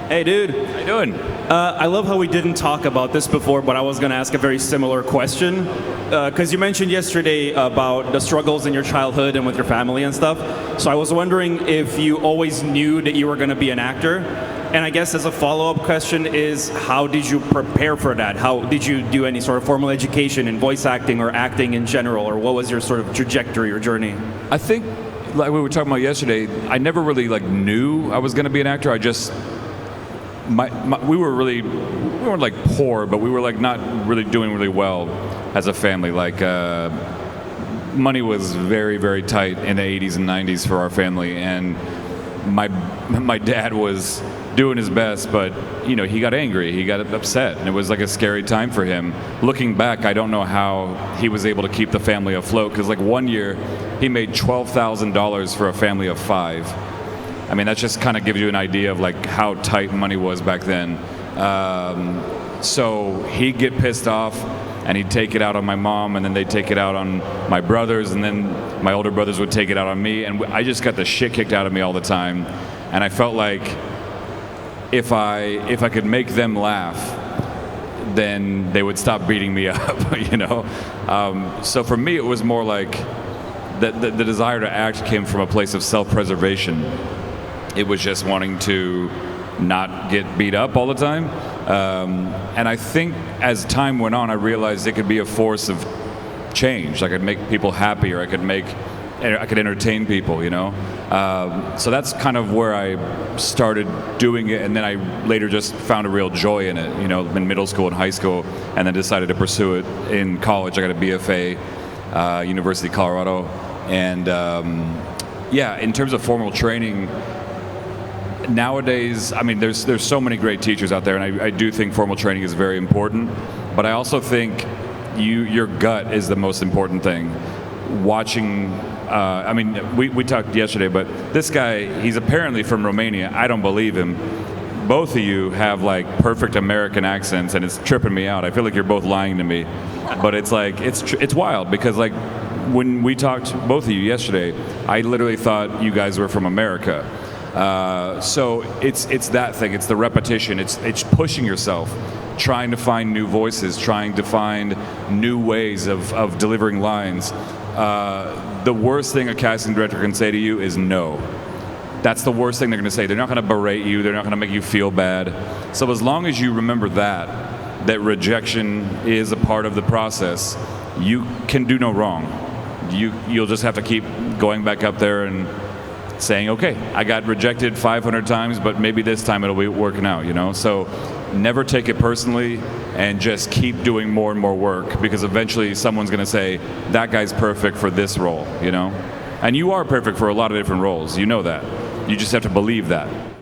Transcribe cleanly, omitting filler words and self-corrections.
Hey, dude. How you doing? I love how we didn't talk about this before, but I was going to ask a very similar question. Because you mentioned yesterday about the struggles in your childhood and with your family and stuff. So I was wondering if you always knew that you were going to be an actor. And I guess as a follow-up question is, how did you prepare for that? How did you do any sort of formal education in voice acting or acting in general? Or what was your sort of trajectory or journey? I think, like we were talking about yesterday, I never really knew I was going to be an actor. I just, we weren't like poor, but we were not really doing really well as a family. Money was very, very tight in the 80s and 90s for our family, and my dad was doing his best, but he got angry, he got upset, and it was like a scary time for him. Looking back, I don't know how he was able to keep the family afloat, because one year he made $12,000 for a family of 5. I mean, that just kind of gives you an idea of how tight money was back then. So he'd get pissed off and he'd take it out on my mom, and then they'd take it out on my brothers, and then my older brothers would take it out on me, and I just got the shit kicked out of me all the time. And I felt like if I could make them laugh, then they would stop beating me up, So for me, it was more like the desire to act came from a place of self-preservation. It was just wanting to not get beat up all the time. And I think as time went on, I realized it could be a force of change. I could make people happier. I could entertain people, So that's kind of where I started doing it, and then I later just found a real joy in it, in middle school and high school, and then decided to pursue it in college. I got a BFA, University of Colorado, and in terms of formal training, nowadays, I mean, there's so many great teachers out there, and I do think formal training is very important, but I also think your gut is the most important thing. Watching, we talked yesterday, but this guy, he's apparently from Romania. I don't believe him. Both of you have perfect American accents, and it's tripping me out. I feel like you're both lying to me, but it's wild, because when we talked, both of you, yesterday, I literally thought you guys were from America. So it's that thing. It's the repetition. It's pushing yourself, trying to find new voices, trying to find new ways of delivering lines. The worst thing a casting director can say to you is no. That's the worst thing they're going to say. They're not going to berate you. They're not going to make you feel bad. So as long as you remember that rejection is a part of the process, you can do no wrong. You'll just have to keep going back up there and saying, okay, I got rejected 500 times, but maybe this time it'll be working out, So never take it personally, and just keep doing more and more work, because eventually someone's going to say, that guy's perfect for this role, And you are perfect for a lot of different roles, that. You just have to believe that.